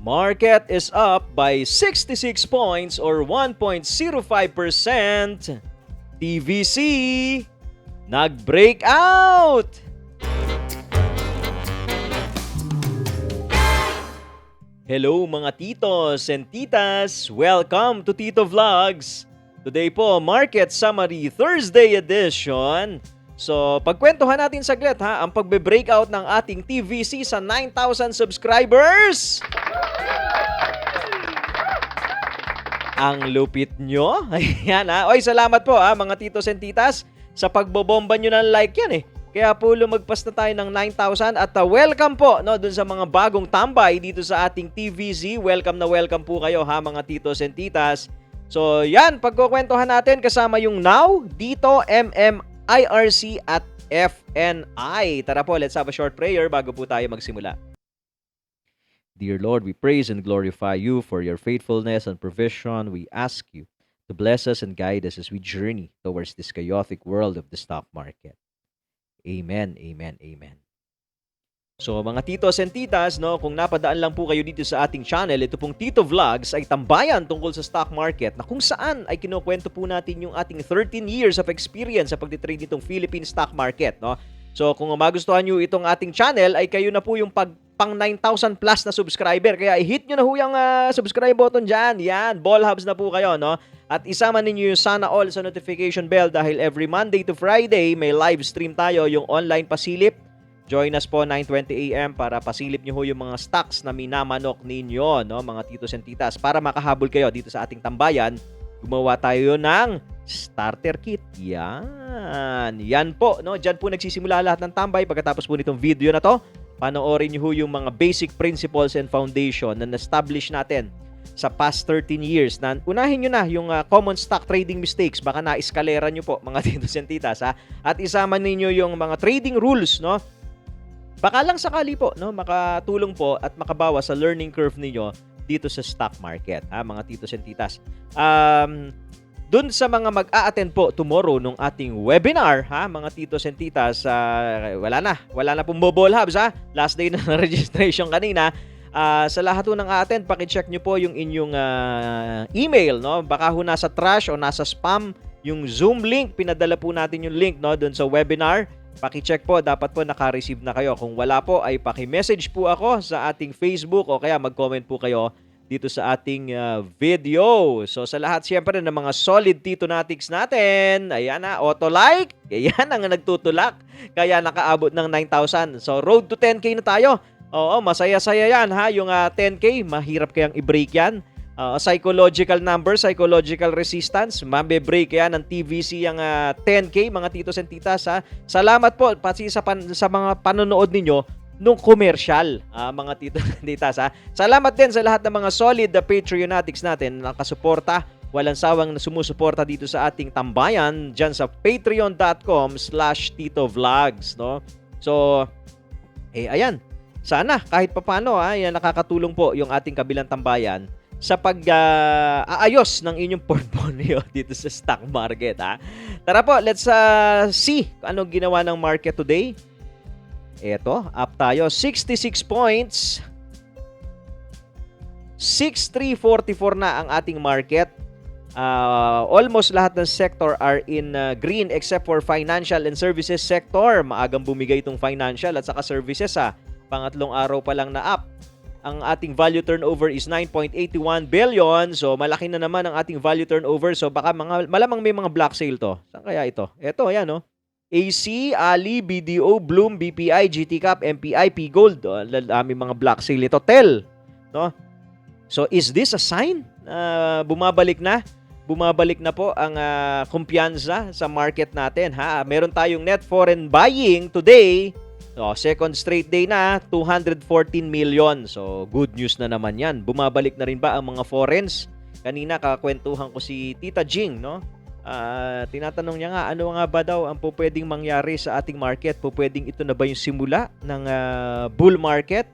Market is up by 66 points or 1.05%. TVC nag-breakout! Hello mga titos and titas! Welcome to Tito Vlogs! Today po, Market Summary Thursday edition. So, pagkwentuhan natin saglit ang pagbe-breakout ng ating TVC sa 9,000 subscribers! Ang lupit nyo. Ayan Oy, salamat po mga titos and titas sa pagbobomba nyo ng like yan Kaya po lumagpas na tayo ng 9,000 at welcome po dun sa mga bagong tambay dito sa ating TVZ. Welcome na welcome po kayo mga titos and titas. So yan, pagkukwentuhan natin kasama yung Now, Dito, IRC at FNI. Tara po, let's have a short prayer bago po tayo magsimula. Dear Lord, we praise and glorify you for your faithfulness and provision. We ask you to bless us and guide us as we journey towards this chaotic world of the stock market. Amen, amen, amen. So mga titos and titas, kung napadaan lang po kayo dito sa ating channel, ito pong Tito Vlogs ay tambayan tungkol sa stock market na kung saan ay kinukwento po natin yung ating 13 years of experience sa pagtitrade nitong Philippine stock market. So kung magustuhan nyo itong ating channel, ay kayo na po yung pang 9,000 plus na subscriber. Kaya i-hit nyo na yung subscribe button dyan. Yan, ball hubs na po kayo. At isama ninyo yung sana all sa notification bell dahil every Monday to Friday may live stream tayo, yung online pasilip. Join us po 9:20 AM para pasilip nyo yung mga stocks na minamanok ninyo, mga titos and titas. Para makahabol kayo dito sa ating tambayan, gumawa tayo ng starter kit. Yan po. Diyan po nagsisimula lahat ng tambay. Pagkatapos po nitong video na to, panoorin nyo yung mga basic principles and foundation na na-establish natin sa past 13 years. Unahin nyo na yung common stock trading mistakes. Baka na-eskalera nyo po, mga titos and titas. At isama ninyo yung mga trading rules, Baka lang sakali po, makatulong po at makabawa sa learning curve ninyo dito sa stock market, mga titos and titas. Doon sa mga mag-a-attend po tomorrow nung ating webinar, mga titos and titas, wala na pong mobile hubs, Last day na ng registration kanina. Sa lahat po ng a-attend, paki-check nyo po yung inyong email, Baka ho nasa trash o nasa spam yung Zoom link. Pinadala po natin yung link, doon sa webinar. Paki-check po, dapat po naka-receive na kayo. Kung wala po, ay paki-message po ako sa ating Facebook o kaya mag-comment po kayo dito sa ating video. So sa lahat siyempre ng mga solid Titonatics natin, ayan auto-like, ayan ang nagtutulak, kaya nakaabot ng 9,000. So road to 10K na tayo. Oo, masaya-saya yan yung 10K, mahirap kayang i-break yan. Psychological number, psychological resistance, mabe-break yan ng TVC yung 10K, mga titos and titas. Salamat po pati sa mga panonood ninyo nung commercial, mga titos and titas. Salamat din sa lahat ng mga solid Patreonatics natin na nakasuporta, walang sawang sumusuporta dito sa ating tambayan dyan sa patreon.com/titovlogs, So, ayan, sana kahit papano nakakatulong po yung ating kabilang tambayan sa pag-aayos ng inyong portfolio dito sa stock market. Tara po, let's see anong ginawa ng market today. Eto, up tayo 66 points. 6,344 na ang ating market. Almost lahat ng sector are in green except for financial and services sector. Maagang bumigay itong financial at saka services. Pangatlong araw pa lang na up. Ang ating value turnover is 9.81 billion. So, malaki na naman ang ating value turnover. So, baka malamang may mga block sale to. Saan kaya ito? Ito, ayan, AC, Ali, BDO, Bloom, BPI, GTCAP, MPI, P-Gold. Dami mga block sale ito. TEL. So, is this a sign? Bumabalik na po ang kumpiyansa sa market natin. Meron tayong net foreign buying today. Second straight day na, 214 million. So, good news na naman yan. Bumabalik na rin ba ang mga foreigns? Kanina, kakwentuhan ko si Tita Jing, tinatanong niya nga, ano nga ba daw ang pwedeng mangyari sa ating market? Pwedeng ito na ba yung simula ng bull market?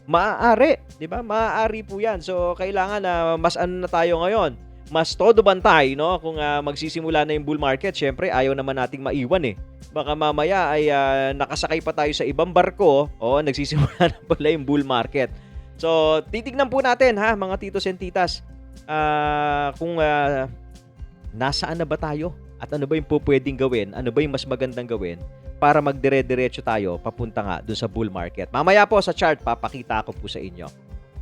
Maaari, di ba? Maaari po yan. So, kailangan na mas na tayo ngayon. Mas todo bantay, Kung magsisimula na yung bull market, syempre, ayaw naman nating maiwan baka mamaya ay nakasakay pa tayo sa ibang barko o nagsisimula na pala yung bull market. So, titignan po natin ha, mga titos and titas, kung nasaan na ba tayo at ano ba yung pwedeng gawin, ano ba yung mas magandang gawin para magdire-diretso tayo papunta nga dun sa bull market. Mamaya po sa chart, papakita ko po sa inyo.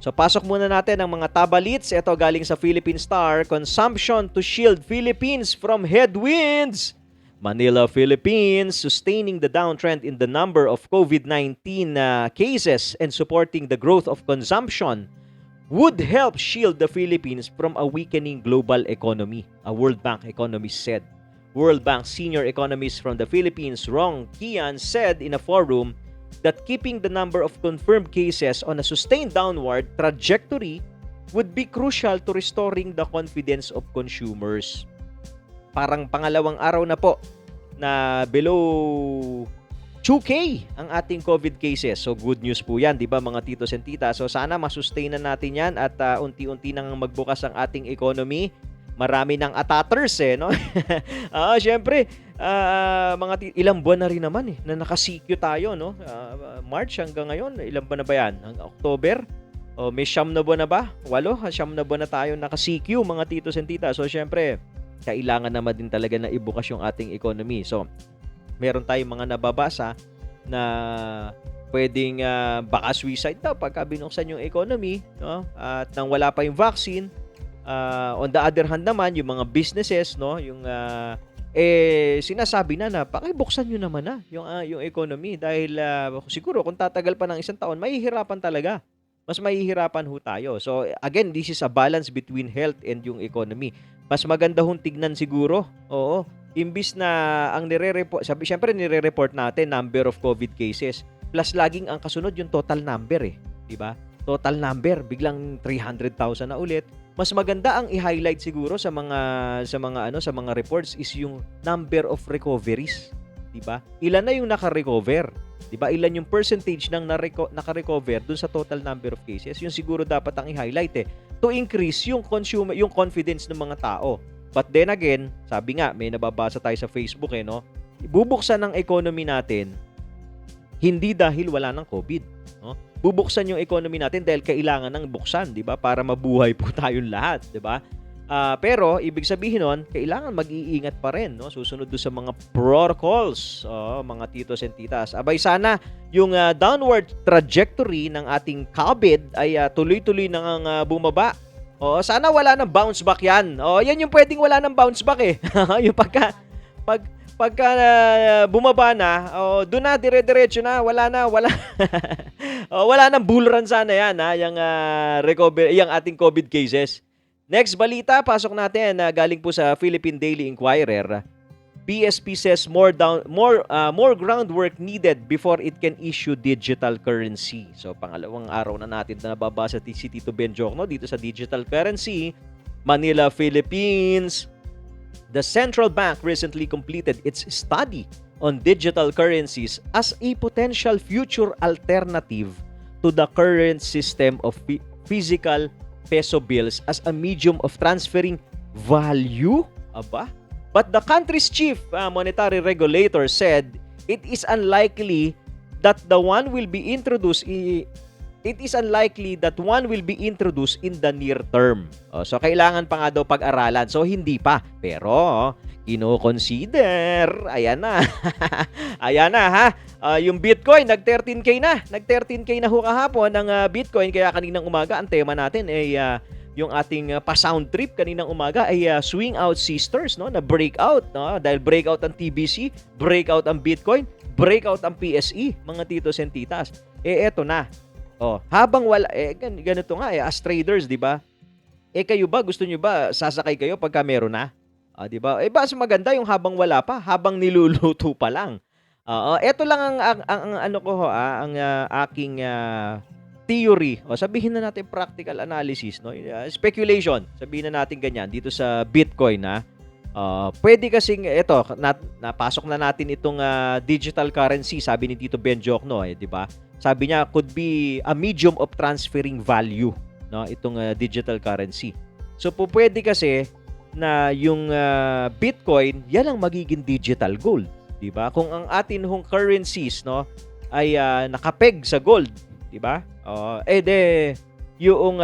So, pasok muna natin ang mga tabalits. Ito galing sa Philippine Star. Consumption to shield Philippines from headwinds. Manila, Philippines, sustaining the downtrend in the number of COVID-19 cases and supporting the growth of consumption would help shield the Philippines from a weakening global economy, a World Bank economist said. World Bank senior economist from the Philippines, Rong Kian, said in a forum that keeping the number of confirmed cases on a sustained downward trajectory would be crucial to restoring the confidence of consumers. Parang pangalawang araw na po na below 2K ang ating COVID cases. So good news po yan, di ba mga titos and titas? So sana masustain na natin yan at unti-unti nang magbukas ang ating economy. Marami ng ataters no? Syempre, ilang buwan na rin naman na naka-CQ tayo, no? March hanggang ngayon, ilang buwan na ba yan? Hanggang October? May 9 na buwan na ba? 8, 9 na buwan na tayo naka-CQ, mga titos and titas. So syempre, kailangan naman din talaga na ibukas yung ating economy. So, meron tayong mga nababasa na pwedeng baka suicide daw pagka binuksan yung economy, no? At nang wala pa yung vaccine. On the other hand naman, yung mga businesses, no, yung sinasabi na pakibuksan nyo naman yung economy dahil siguro kung tatagal pa ng isang taon, mahihirapan talaga. Mas mahihirapan ho tayo. So again, this is a balance between health and yung economy. Mas maganda hong tignan siguro. Oo. Imbis na ang nire-report, syempre nire-report natin number of COVID cases. Plus laging ang kasunod yung total number di ba? Total number biglang 300,000 na ulit. Mas maganda ang i-highlight siguro sa mga reports is yung number of recoveries, 'di ba? Ilan na yung naka-recover, 'di ba? Ilan yung percentage ng naka-recover dun sa total number of cases? Yung siguro dapat ang i-highlight to increase yung confidence ng mga tao. But then again, sabi nga, may nababasa tayo sa Facebook no? Bubuksan ng economy natin hindi dahil wala ng COVID, no? Bubuksan yung economy natin dahil kailangan ng buksan, 'di ba? Para mabuhay po tayong lahat, 'di ba? Pero ibig sabihin nun, kailangan mag-iingat pa rin, no? Susunod do sa mga protocols, mga titos and titas. Abay sana yung downward trajectory ng ating COVID ay tuloy-tuloy nang bumaba. Sana wala nang bounce back 'yan. Yan yung pwedeng wala nang bounce back yung pagka bumaba na, doon na dire-diretso na, wala wala nang bull run sana yan yung recover, yung ating COVID cases. Next balita, pasok natin galing po sa Philippine Daily Inquirer. BSP says more groundwork needed before it can issue digital currency. So pangalawang araw na natin na nababasa si Tito Ben Jokno dito sa digital currency. Manila, Philippines. The central bank recently completed its study on digital currencies as a potential future alternative to the current system of physical peso bills as a medium of transferring value. But the country's chief monetary regulator said it is unlikely that one will be introduced in the near term. So, kailangan pa nga daw pag-aralan. So, hindi pa. Pero, kino-consider. Ayan na. Ayan na, ha? Yung Bitcoin, nag-13K na. Nag-13K na ho kahapon ng Bitcoin. Kaya kaninang umaga, ang tema natin ay yung ating pa-sound trip kaninang umaga ay swing out sisters, no? Na breakout, no? Dahil breakout ang TBC, breakout ang Bitcoin, breakout ang PSE, mga titos and titas. Eto na. Habang wala, ganito nga as traders, di ba? Kayo ba, gusto nyo ba sasakay kayo pagka meron na? Di ba? Mas maganda yung habang wala pa, habang niluluto pa lang. Ito lang ang aking theory. Sabihin na natin practical analysis, no? Speculation. Sabihin na natin ganyan dito sa Bitcoin, pwede kasing napasok na natin itong digital currency, sabi ni Tito Ben Jokno, di ba? Sabi niya could be a medium of transferring value, no, itong digital currency. So pwede kasi na yung Bitcoin, yan ang magiging digital gold, di ba? Kung ang atin hong currencies, no, ay nakapeg sa gold, 'di ba? Oo, yung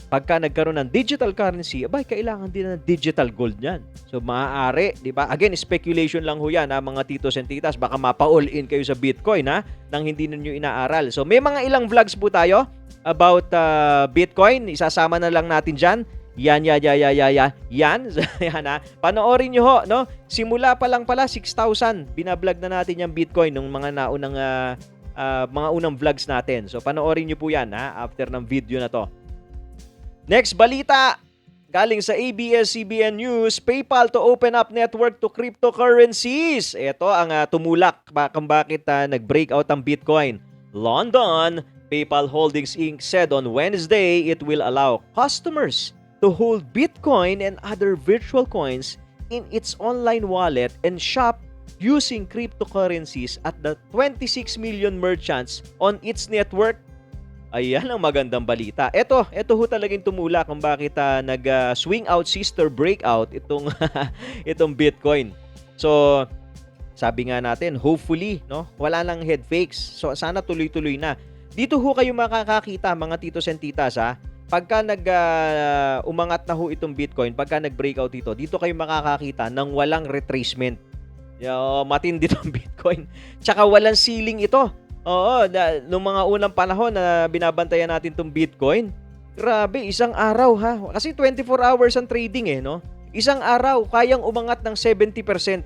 pagka nagkaroon ng digital currency, abay kailangan din ng digital gold niyan. So maaari, 'di ba? Again, speculation lang ho 'yan, mga titos and titas. Baka mapa-all in kayo sa Bitcoin nang hindi ninyo inaaral. So may mga ilang vlogs po tayo about Bitcoin. Isasama na lang natin diyan. Yan. So, yan panoorin nyo ho, no? Simula pa lang pala 6,000. Binablog na natin yung Bitcoin nung mga naunang mga unang vlogs natin. So panoorin nyo po yan after ng video na to. Next balita, galing sa ABS-CBN News, PayPal to open up network to cryptocurrencies. Ito ang tumulak kung bakit nag-breakout ang Bitcoin. London, PayPal Holdings Inc. said on Wednesday it will allow customers to hold Bitcoin and other virtual coins in its online wallet and shop using cryptocurrencies at the 26 million merchants on its network. Ayan ang magandang balita. Ito ho talagang tumula kung bakit nag-swing out sister breakout itong itong Bitcoin. So, sabi nga natin, hopefully, no, wala nang head fakes. So, sana tuloy-tuloy na. Dito ho kayo makakakita, mga titos and titas, pagka umangat na ho itong Bitcoin, pagka nag-breakout dito kayo makakakita ng walang retracement. Matindi itong Bitcoin. Tsaka walang ceiling ito. Oo, nung mga unang panahon na binabantayan natin itong Bitcoin, grabe, isang araw Kasi 24 hours ang trading no? Isang araw, kayang umangat ng 70%.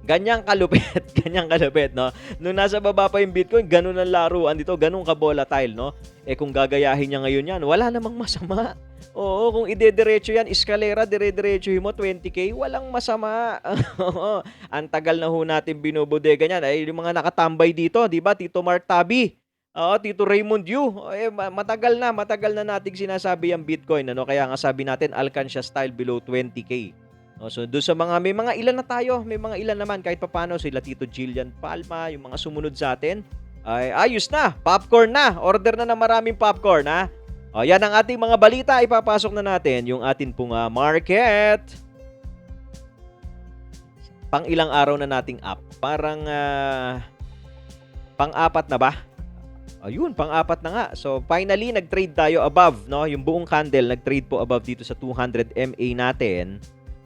Ganyang kalupit, no? Nung nasa baba pa yung Bitcoin, ganun ang laruan dito, ganun ka-volatile, no? Kung gagayahin niya ngayon yan, wala namang masama. Oo, kung idediretso yan, eskalera, dire-diretsohin mo, 20K, walang masama. Ang tagal na ho natin binubodega niyan. Yung mga nakatambay dito, di ba? Tito Mark Tabi, Tito Raymond Yu, matagal na nating sinasabi ang Bitcoin, ano? Kaya nga sabi natin, Alcancia style below 20K. So doon sa may mga ilan na tayo, may mga ilan naman kahit papaano, sila Tito Jillian Palma, yung mga sumunod sa atin, ay ayos na, popcorn na, order na ng maraming popcorn yan ang ating mga balita, ipapasok na natin yung atin pong market. Pang ilang araw na nating up, parang pang-apat na ba? Ayun, pang-apat na nga. So finally nag-trade tayo above, no? Yung buong candle nag-trade po above dito sa 200 MA natin.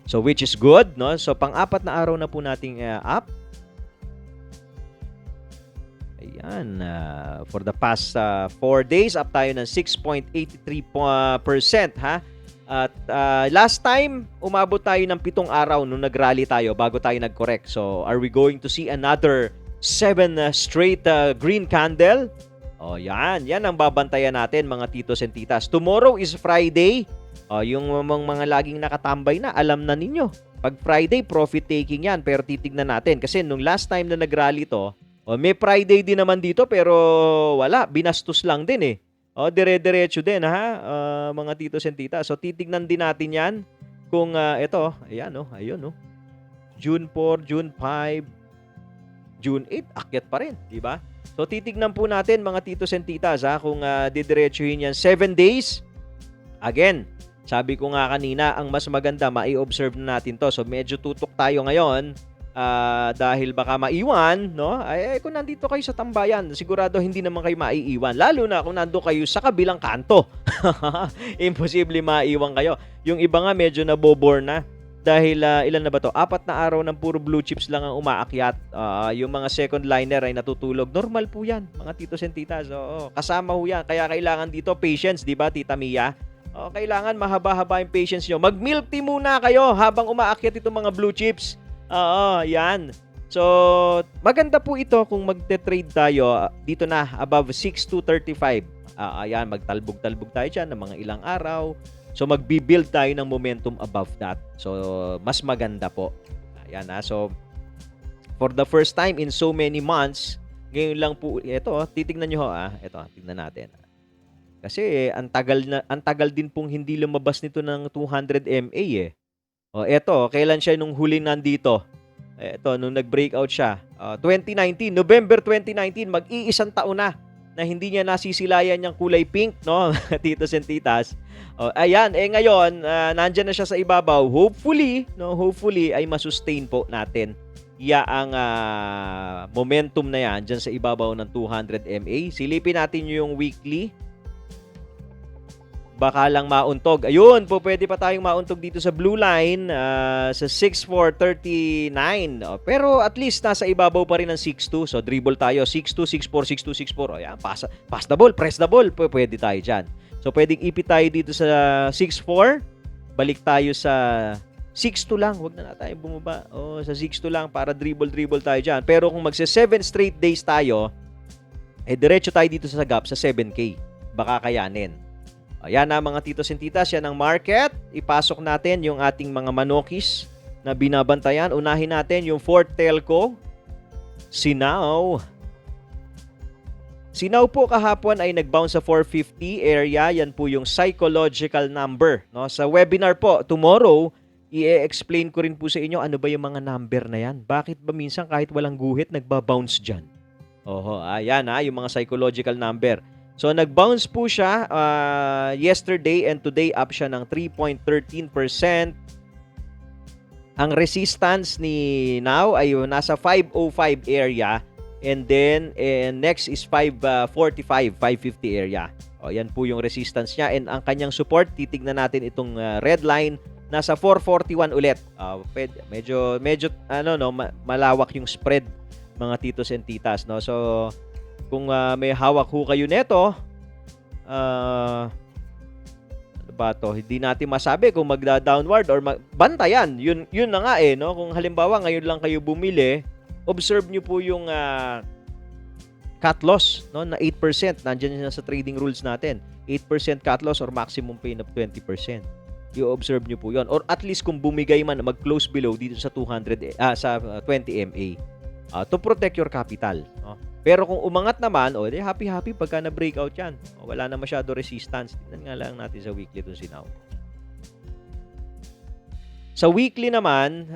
So which is good, no? So pang-apat na araw na po nating up. Ayan, for the past 4 days up tayo ng 6.83%, At last time umabot tayo ng 7 araw nung nag-rally tayo bago tayo nag-correct. So are we going to see another 7 straight green candle? Yan ang babantayan natin, mga titos and titas. Tomorrow is Friday. Yung mga laging nakatambay na, alam na ninyo. Pag Friday, profit taking yan. Pero titignan natin. Kasi nung last time na nag-rally to, may Friday din naman dito pero wala. Binastos lang din dire-diretso din mga titos and titas. So titignan din natin yan. Kung ito, ayan ayun June 4, June 5, June 8, akyat pa rin. Diba? So titignan po natin, mga titos and titas, kung didiretsuhin yan 7 days. Again, sabi ko nga kanina, ang mas maganda, mai-observe na natin to. So, medyo tutok tayo ngayon dahil baka maiwan, no? Kung nandito kayo sa tambayan, sigurado hindi naman kayo maiiwan. Lalo na kung nandito kayo sa kabilang kanto. Imposible maiwan kayo. Yung iba nga medyo nabobore na. Dahil ilan na ba to? 4 na araw ng puro blue chips lang ang umaakyat. Yung mga second liner ay natutulog. Normal po yan, mga titos and titas. Kasama ho yan. Kaya kailangan dito patience, di ba, Tita Mia? Kailangan mahaba-haba yung patience nyo. Mag-milk tea muna kayo habang umaakyat itong mga blue chips. Yan. So, maganda po ito kung magte-trade tayo dito na above 6,235. Ayan, magtalbog-talbog tayo dyan ng mga ilang araw. So, magbi-build tayo ng momentum above that. So, mas maganda po. Ayan So, for the first time in so many months, ngayon lang po, ito, titignan nyo ito, tignan natin. Kasi ang tagal din pong hindi lumabas nito ng 200 MA Eto, kailan siya nung huli nandito? Eto, nung nag-breakout siya. 2019, November 2019, mag-iisang taon na hindi niya nasisilayan yung kulay pink, no? Titos and titas. Ayan, ngayon, nandyan na siya sa ibabaw. Hopefully ay masustain po natin yaang momentum na yan dyan sa ibabaw ng 200 MA. Silipin natin yung weekly. Baka lang mauntog. Ayun, po pwede pa tayong mauntog dito sa blue line sa 6.439. Pero at least nasa ibabaw pa rin ng 6.2. So dribble tayo. 6.2, 6.4, 6.2, 6.4. Ayan, pass the ball, press the ball. Pwede tayo dyan. So pwedeng ipit tayo dito sa 6.4. Balik tayo sa 6.2 lang. Huwag na tayo bumaba. Sa 6.2 lang para dribble tayo dyan. Pero kung magsa 7 straight days tayo, diretso tayo dito sa gap sa 7K. Baka kayanin. Ayan na mga titos and titas, yan ang market. Ipasok natin yung ating mga manokis na binabantayan. Unahin natin yung fourth telco, Sinaw. Sinaw po kahapon ay nag-bounce sa 450 area. Yan po yung psychological number. No? Sa webinar po, tomorrow, i-explain ko rin po sa inyo ano ba yung mga number na yan. Bakit ba minsan kahit walang guhit, nagba-bounce dyan? Ayan yung mga psychological number. So, nag-bounce po siya yesterday and today up siya ng 3.13%. Ang resistance ni Now ay nasa 505 area and then next is 550 area. Yan po yung resistance niya and ang kanyang support, titignan natin itong red line, nasa 441 ulit. Medyo malawak yung spread mga titos and titas, no? So, kung may hawak ho kayo neto, ano ba to? Hindi natin masabi kung magda-downward or bantayan. Yun na nga no? Kung halimbawa ngayon lang kayo bumili, observe nyo po yung cut loss, no? Na 8%. Nandiyan na sa trading rules natin. 8% cut loss or maximum pain of 20%. I-observe nyo po yun. Or at least kung bumigay man, mag-close below dito sa 20 MA. To protect your capital, no? Pero kung umangat naman, happy pagka na-breakout yan. Wala na masyado resistance. Tingnan nga lang natin sa weekly itong Sinaw. Sa weekly naman,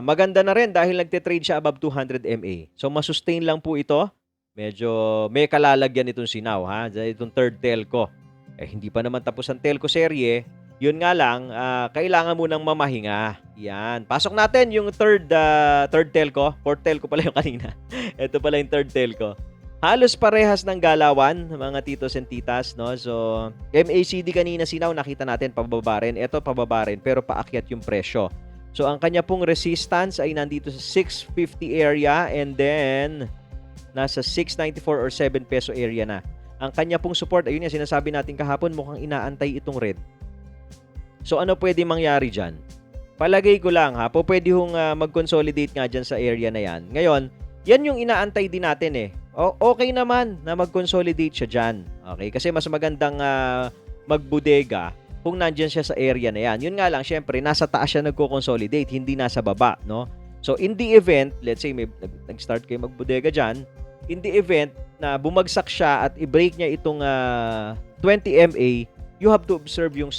maganda na rin dahil nagte-trade siya above 200 MA. So, masustain lang po ito. Medyo may kalalagyan itong Sinaw, ha? Itong third telco. Hindi pa naman tapos ang telco serye. Yun nga lang, kailangan mo nang mamahinga. Yan. Pasok natin yung third telco. Fourth telco pala yung kanina. Ito pala yung third telco. Halos parehas ng galawan, mga titos and titas, no? So, MACD kanina Sinaw, nakita natin pababa rin. Ito pababa rin, pero paakyat yung presyo. So, ang kanya pong resistance ay nandito sa 650 area and then nasa 694 or 7 peso area na. Ang kanya pong support, ayun yung sinasabi natin kahapon, mukhang inaantay itong red. So, ano pwede mangyari dyan? Palagay ko lang, pwede hong mag-consolidate nga dyan sa area na yan. Ngayon, yan yung inaantay din natin Okay naman na mag-consolidate siya dyan. Okay? Kasi mas magandang magbudega kung nandyan siya sa area na yan. Yun nga lang, syempre, nasa taas siya nagko-consolidate, hindi nasa baba, no? So, in the event, let's say, nag-start kayo magbudega dyan, in the event na bumagsak siya at i-break niya itong 20 MA, you have to observe yung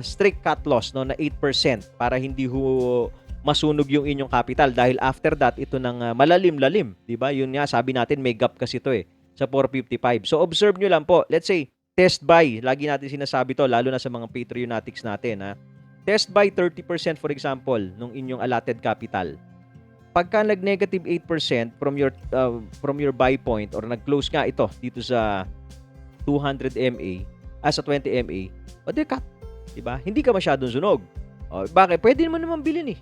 strict cut loss, no, na 8% para hindi masunog yung inyong capital dahil after that ito ng malalim-lalim, 'di ba? Yun nga sabi natin may gap kasi ito sa 455. So observe nyo lang po. Let's say test buy, lagi natin sinasabi to lalo na sa mga Patreonatics natin, Test buy 30% for example nung inyong allotted capital. Pagka nag-negative 8% from your buy point or nag-close nga ito dito sa 200 MA sa 20 MA, cut, 'di ba? Hindi ka masyadong sunog. Bakit? Pwede mo naman bilhin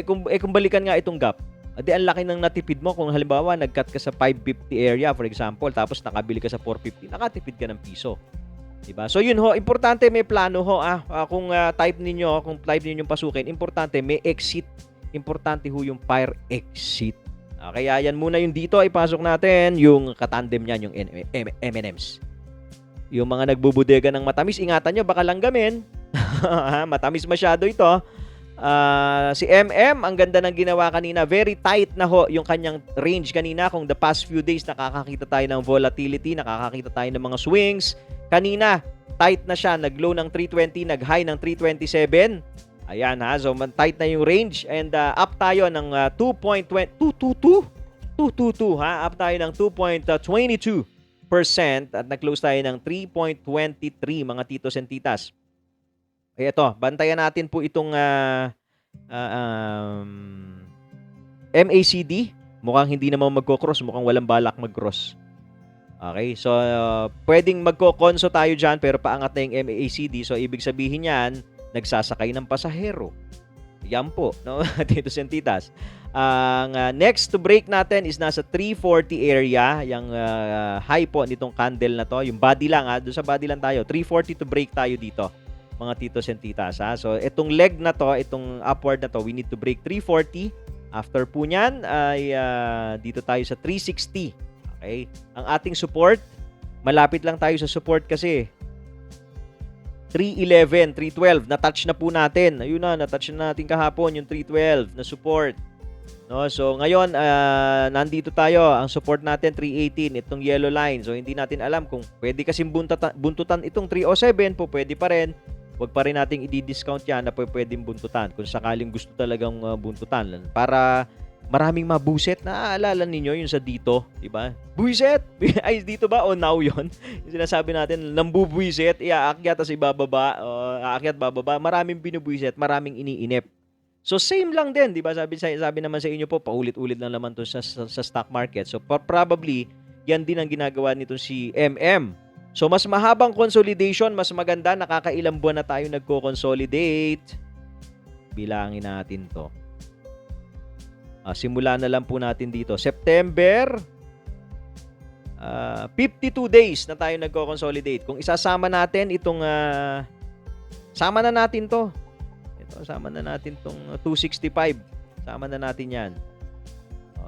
kung balikan nga itong gap, ang laki ng natipid mo kung halimbawa nag-cut ka sa 550 area for example tapos nakabili ka sa 450, nakatipid ka ng piso. 'Di ba? So yun importante may plano kung type ninyong pasukin, importante may exit. Importante yung fire exit. Kaya yan muna yung dito ipasok natin yung katandem niyan, yung M&Ms. Yung mga nagbubudega ng matamis, ingatan nyo, baka langgamin. Matamis masyado ito. Si MM, ang ganda ng ginawa kanina. Very tight na yung kanyang range kanina. Kung the past few days, nakakakita tayo ng volatility, nakakakita tayo ng mga swings. Kanina, tight na siya. Nag-low ng 320, nag-high ng 327. Ayan so tight na yung range. And up tayo ng 2.222. Up tayo ng 2.22%. At nag-close tayo ng 3.23 mga titos and titas. Ito, bantayan natin po itong MACD, mukhang hindi naman magko-cross, mukhang walang balak mag-cross. Okay, so pwedeng magko-conso tayo dyan pero paangat na yung MACD. So ibig sabihin yan, nagsasakay ng pasahero. Yan po, no? Tito Sentitas. Ang next to break natin is nasa 340 area. Yung high po nitong candle na to. Yung body lang, doon sa body lang tayo. 340 to break tayo dito, mga Tito Sentitas. So itong leg na to, itong upward na to, we need to break 340. After po nyan, ay dito tayo sa 360. Okay? Ang ating support, malapit lang tayo sa support kasi 311, 312, na-touch na po natin. Ayun na, na-touch na natin kahapon yung 312 na support. No, so ngayon nandito tayo, ang support natin 318, itong yellow line. So hindi natin alam kung pwede kasing buntutan itong 307 po, pwede pa rin. Huwag pa rin nating i-discount yan na pwedeng buntutan kung sakaling gusto talagang buntutan para maraming mabuset. Naaalala ninyo yung sa dito, di ba? Buiset! Ay, dito ba? O now yon. Yung sinasabi natin, nambubuiset, iaakyat at ibababa, aakyat, bababa. Maraming binubuiset, maraming iniinip. So, same lang din, di ba? Sabi naman sa inyo po, paulit-ulit lang naman to sa stock market. So, probably, yan din ang ginagawa nito si MM. So, mas mahabang consolidation, mas maganda, nakakailang buwan na tayo nagko-consolidate. Bilangin natin to. Simula na lang po natin dito. September, 52 days na tayo nagko-consolidate. Kung isasama natin itong, sama na natin to. Ito, sama na natin itong 265. Sama na natin yan.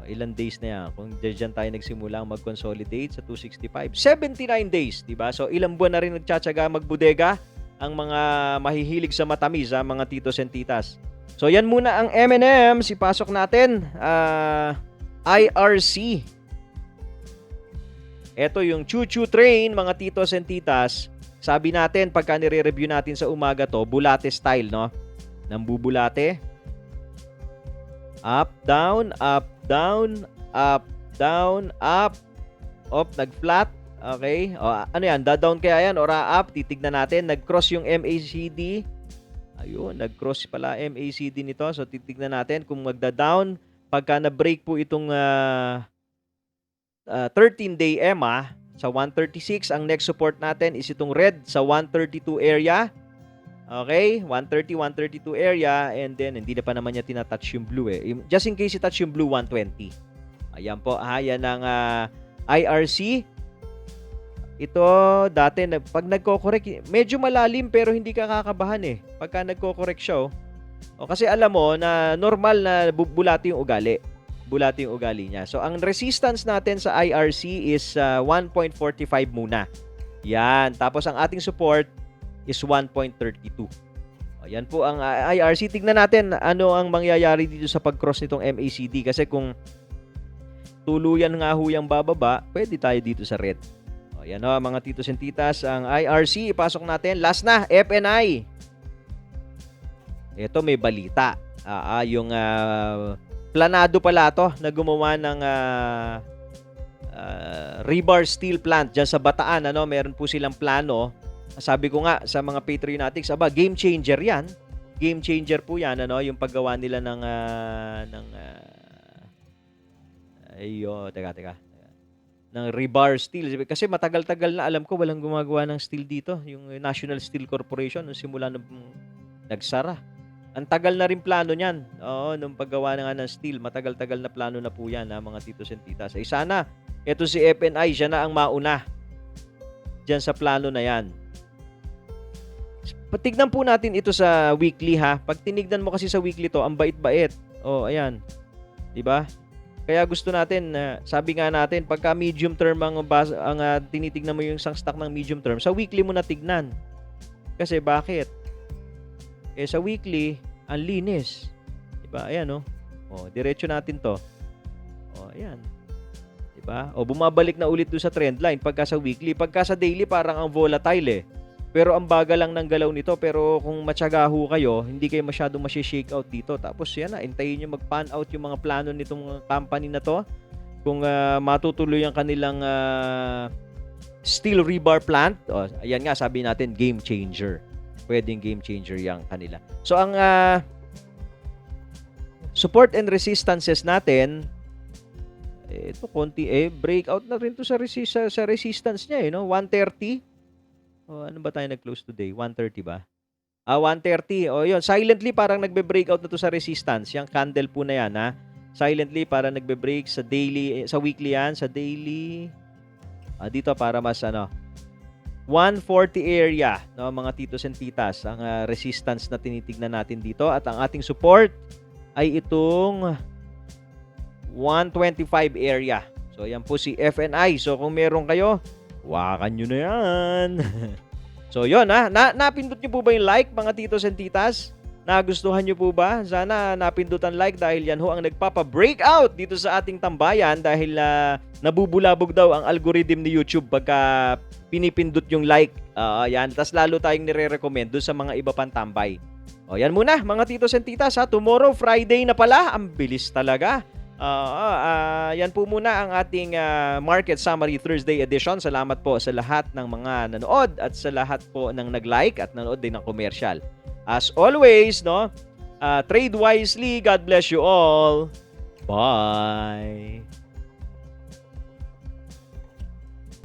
Ilan days na yan? Kung dyan tayo nagsimula mag-consolidate sa 265. 79 days, di ba? So, ilang buwan na rin nagtsatsaga magbudega ang mga mahihilig sa matamis, mga titos and titas. So, yan muna ang M&M's. Ipasok natin. IRC. Ito yung choo-choo train, mga titos and titas. Sabi natin, pagka nire-review natin sa umaga to, bulate style, no? Nambubulate. Up, down, up, down, up, down, up. Up, nag-flat. Okay? Ano yan? Da-down kaya yan? Or up? Titignan natin. Nag-cross yung MACD. Ayun, nag-cross pala MACD nito. So, titignan natin kung magda-down. Pagka na-break po itong 13-day EMA sa 136, ang next support natin is itong red sa 132 area. Okay? 130, 132 area. And then, hindi na pa naman niya tinatouch yung blue eh. Just in case i-touch yung blue, 120. Ayan po. Yan ang IRC. Ito, dati, pag nagko-correct, medyo malalim pero hindi ka kakabahan eh. Pagka nagko-correct siya, kasi alam mo na normal na bulati yung ugali. Bulati yung ugali niya. So, ang resistance natin sa IRC is 1.45 muna. Yan. Tapos, ang ating support is 1.32. Yan po ang IRC. Tignan natin ano ang mangyayari dito sa pag-cross nitong MACD. Kasi kung tuluyan nga huyang bababa, pwede tayo dito sa red. Yan mga titos and titas, ang IRC, ipasok natin. Last na, FNI. Ito may balita. Yung planado pala to na gumawa ng rebar steel plant dyan sa Bataan. Meron po silang plano. Sabi ko nga sa mga Patreonatics, game changer yan. Game changer po yan, yung paggawa nila ng teka. Ng rebar steel. Kasi matagal-tagal na alam ko walang gumagawa ng steel dito. Yung National Steel Corporation, nung simula nung nagsara. Ang tagal na rin plano niyan. Nung paggawa na nga ng steel, matagal-tagal na plano na po yan, mga titos and titas. Sana, ito si FNI, siya na ang mauna dyan sa plano na yan. Patignan po natin ito sa weekly ha. Pag tinignan mo kasi sa weekly to, ang bait-bait. Ayan. Diba? Kaya gusto natin, sabi nga natin, pagka medium term ang tinitignan mo yung isang stock ng medium term, sa weekly mo na tignan. Kasi bakit? Sa weekly, ang linis. Diba? Ayan, diretso natin to. Ayan. Diba? Bumabalik na ulit doon sa trend line pagka sa weekly. Pagka sa daily, parang ang volatile eh. Pero ang bagal lang ng galaw nito. Pero kung matsagaho kayo, hindi kayo masyadong shake out dito. Tapos yan na, intayin nyo mag-pan out yung mga plano nitong company na to. Kung matutuloy ang kanilang steel rebar plant. Ayan nga, sabi natin, game changer. Pwedeng game changer yung kanila. So, ang support and resistances natin, ito konti breakout na rin to sa resistance niya no. 130. Ano ba tayo nag-close today? 130 ba? 130. Yun, silently parang nagbe-breakout na to sa resistance. Yung candle po na yan, ha. Silently parang nagbe-break sa daily, sa weekly yan, sa daily. Dito para mas 140 area, no, mga titos and titas, ang resistance na tinitignan natin dito, at ang ating support ay itong 125 area. So, yan po si FNI. So, kung meron kayo, wakan nyo na yan. So, yun napindot nyo po ba yung like, mga titos and titas? Nagustuhan nyo po ba? Sana napindutan like dahil yan ho ang nagpapa-breakout dito sa ating tambayan dahil nabubulabog daw ang algorithm ni YouTube pagka pinipindot yung like. Yan. Tapos lalo tayong nire-recommend doon sa mga iba pang tambay. Yan muna, mga titos and titas, ha. Tomorrow, Friday na pala. Ang bilis talaga. Yan po muna ang ating Market Summary Thursday edition. Salamat po sa lahat ng mga nanood at sa lahat po ng nag-like at nanood din ng commercial. As always, trade wisely. God bless you all. Bye.